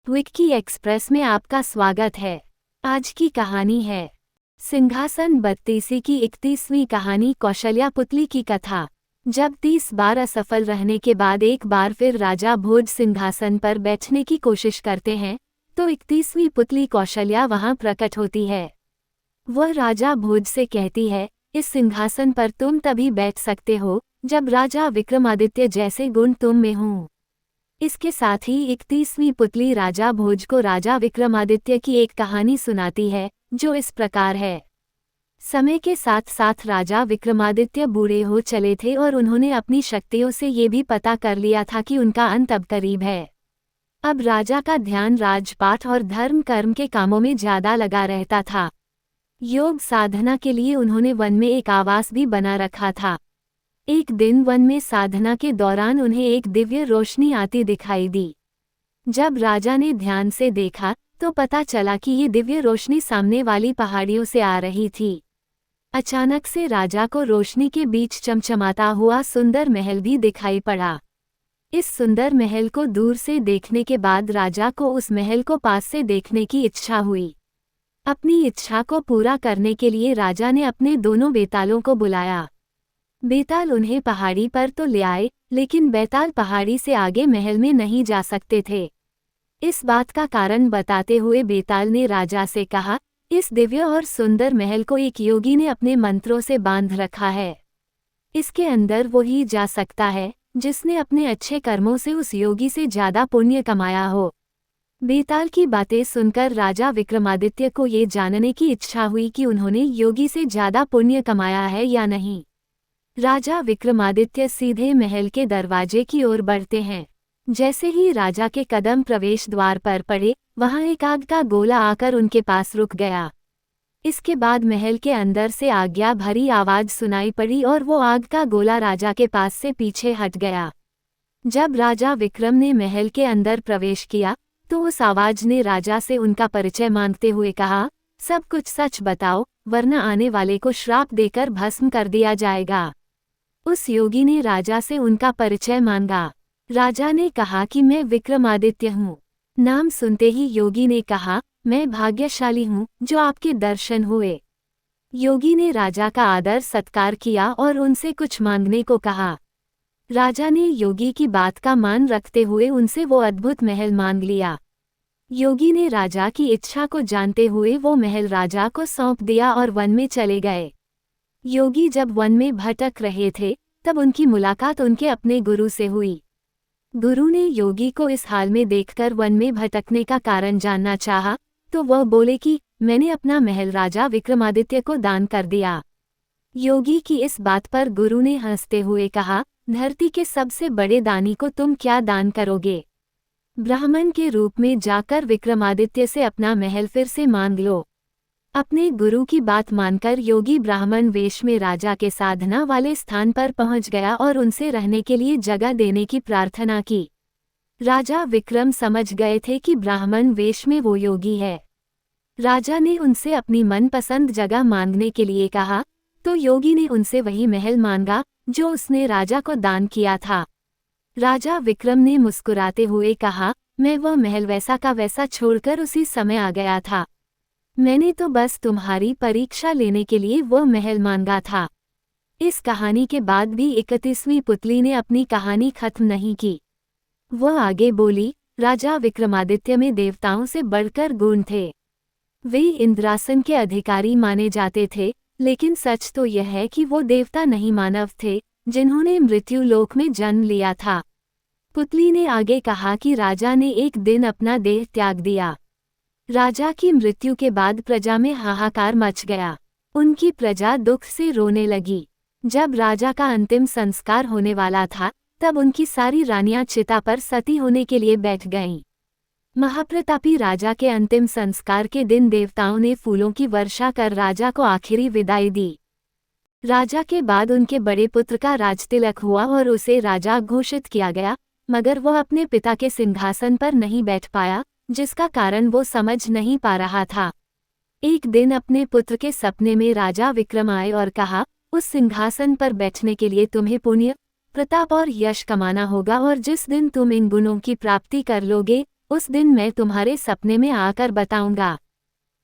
Vicky express में आपका स्वागत है। आज की कहानी है सिंहासन बत्तीसी की 31वीं कहानी कौशल्या पुतली की कथा। जब 30 बार असफल रहने के बाद एक बार फिर राजा भोज सिंहासन पर बैठने की कोशिश करते हैं तो 31वीं पुतली कौशल्या वहां प्रकट होती है। वह राजा भोज से कहती है, इस सिंहासन पर तुम तभी बैठ सकते हो जब राजा विक्रमादित्य जैसे गुण तुम में हों। इसके साथ ही 31वीं पुतली राजा भोज को राजा विक्रमादित्य की एक कहानी सुनाती है जो इस प्रकार है। समय के साथ साथ राजा विक्रमादित्य बूढ़े हो चले थे और उन्होंने अपनी शक्तियों से ये भी पता कर लिया था कि उनका अंत अब करीब है। अब राजा का ध्यान राजपाट और धर्म कर्म के कामों में ज्यादा लगा रहता था। योग साधना के लिए उन्होंने वन में एक आवास भी बना रखा था। एक दिन वन में साधना के दौरान उन्हें एक दिव्य रोशनी आती दिखाई दी। जब राजा ने ध्यान से देखा तो पता चला कि ये दिव्य रोशनी सामने वाली पहाड़ियों से आ रही थी। अचानक से राजा को रोशनी के बीच चमचमाता हुआ सुंदर महल भी दिखाई पड़ा। इस सुंदर महल को दूर से देखने के बाद राजा को उस महल को पास से देखने की इच्छा हुई। अपनी इच्छा को पूरा करने के लिए राजा ने अपने दोनों बेतालों को बुलाया। बेताल उन्हें पहाड़ी पर तो ले आए, लेकिन बेताल पहाड़ी से आगे महल में नहीं जा सकते थे। इस बात का कारण बताते हुए बेताल ने राजा से कहा, इस दिव्य और सुंदर महल को एक योगी ने अपने मंत्रों से बांध रखा है। इसके अंदर वो ही जा सकता है जिसने अपने अच्छे कर्मों से उस योगी से ज्यादा पुण्य कमाया हो। बेताल की बातें सुनकर राजा विक्रमादित्य को ये जानने की इच्छा हुई कि उन्होंने योगी से ज्यादा पुण्य कमाया है या नहीं। राजा विक्रमादित्य सीधे महल के दरवाजे की ओर बढ़ते हैं। जैसे ही राजा के कदम प्रवेश द्वार पर पड़े, वहां एक आग का गोला आकर उनके पास रुक गया। इसके बाद महल के अंदर से आज्ञा भरी आवाज सुनाई पड़ी और वो आग का गोला राजा के पास से पीछे हट गया। जब राजा विक्रम ने महल के अंदर प्रवेश किया तो उस आवाज ने राजा से उनका परिचय मांगते हुए कहा, सब कुछ सच बताओ वरना आने वाले को श्राप देकर भस्म कर दिया जाएगा। उस योगी ने राजा से उनका परिचय मांगा। राजा ने कहा कि मैं विक्रमादित्य हूँ। नाम सुनते ही योगी ने कहा, मैं भाग्यशाली हूँ जो आपके दर्शन हुए। योगी ने राजा का आदर सत्कार किया और उनसे कुछ मांगने को कहा। राजा ने योगी की बात का मान रखते हुए उनसे वो अद्भुत महल मांग लिया। योगी ने राजा की इच्छा को जानते हुए वो महल राजा को सौंप दिया और वन में चले गए। योगी जब वन में भटक रहे थे तब उनकी मुलाकात उनके अपने गुरु से हुई। गुरु ने योगी को इस हाल में देखकर वन में भटकने का कारण जानना चाहा तो वह बोले कि मैंने अपना महल राजा विक्रमादित्य को दान कर दिया। योगी की इस बात पर गुरु ने हंसते हुए कहा, धरती के सबसे बड़े दानी को तुम क्या दान करोगे? ब्राह्मण के रूप में जाकर विक्रमादित्य से अपना महल फिर से मांग लो। अपने गुरु की बात मानकर योगी ब्राह्मण वेश में राजा के साधना वाले स्थान पर पहुंच गया और उनसे रहने के लिए जगह देने की प्रार्थना की। राजा विक्रम समझ गए थे कि ब्राह्मण वेश में वो योगी है। राजा ने उनसे अपनी मनपसंद जगह मांगने के लिए कहा तो योगी ने उनसे वही महल मांगा जो उसने राजा को दान किया था। राजा विक्रम ने मुस्कुराते हुए कहा, मैं वह महल वैसा का वैसा छोड़कर उसी समय आ गया था। मैंने तो बस तुम्हारी परीक्षा लेने के लिए वो महल मांगा था। इस कहानी के बाद भी 31वीं पुतली ने अपनी कहानी खत्म नहीं की। वह आगे बोली, राजा विक्रमादित्य में देवताओं से बढ़कर गुण थे। वे इंद्रासन के अधिकारी माने जाते थे, लेकिन सच तो यह है कि वो देवता नहीं मानव थे जिन्होंने मृत्यु लोक में जन्म लिया था। पुतली ने आगे कहा कि राजा ने एक दिन अपना देह त्याग दिया। राजा की मृत्यु के बाद प्रजा में हाहाकार मच गया। उनकी प्रजा दुख से रोने लगी। जब राजा का अंतिम संस्कार होने वाला था तब उनकी सारी रानियां चिता पर सती होने के लिए बैठ गईं। महाप्रतापी राजा के अंतिम संस्कार के दिन देवताओं ने फूलों की वर्षा कर राजा को आखिरी विदाई दी। राजा के बाद उनके बड़े पुत्र का राजतिलक हुआ और उसे राजा घोषित किया गया, मगर वह अपने पिता के सिंहासन पर नहीं बैठ पाया, जिसका कारण वो समझ नहीं पा रहा था। एक दिन अपने पुत्र के सपने में राजा विक्रम आए और कहा, उस सिंहासन पर बैठने के लिए तुम्हें पुण्य, प्रताप और यश कमाना होगा और जिस दिन तुम इन गुणों की प्राप्ति कर लोगे उस दिन मैं तुम्हारे सपने में आकर बताऊंगा।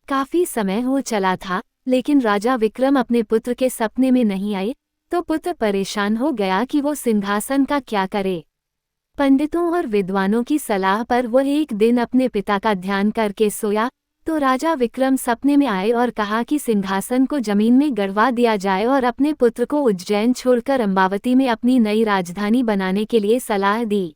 काफी समय हो चला था, लेकिन राजा विक्रम अपने पुत्र के सपने में नहीं आए, तो पुत्र परेशान हो गया कि वो सिंहासन का क्या करे। पंडितों और विद्वानों की सलाह पर वह एक दिन अपने पिता का ध्यान करके सोया, तो राजा विक्रम सपने में आए और कहा कि सिंहासन को जमीन में गड़वा दिया जाए और अपने पुत्र को उज्जैन छोड़कर अम्बावती में अपनी नई राजधानी बनाने के लिए सलाह दी।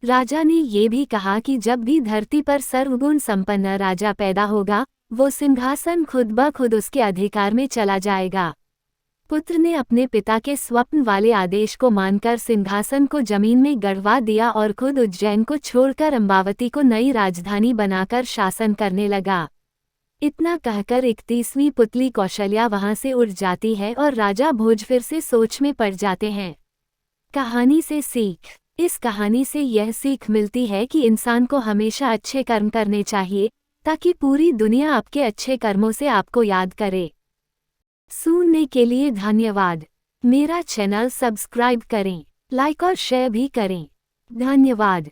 राजा ने ये भी कहा कि जब भी धरती पर सर्वगुण संपन्न राजा पैदा होगा, वो सिंहासन खुद ब खुद उसके अधिकार में चला जाएगा। पुत्र ने अपने पिता के स्वप्न वाले आदेश को मानकर सिंहासन को जमीन में गड़वा दिया और खुद उज्जैन को छोड़कर अम्बावती को नई राजधानी बनाकर शासन करने लगा। इतना कहकर 31वीं पुतली कौशल्या वहां से उड़ जाती है और राजा भोज फिर से सोच में पड़ जाते हैं। कहानी से सीख। इस कहानी से यह सीख मिलती है कि इंसान को हमेशा अच्छे कर्म करने चाहिए, ताकि पूरी दुनिया आपके अच्छे कर्मों से आपको याद करे। सुनने के लिए धन्यवाद। मेरा चैनल सब्सक्राइब करें, लाइक और शेयर भी करें। धन्यवाद।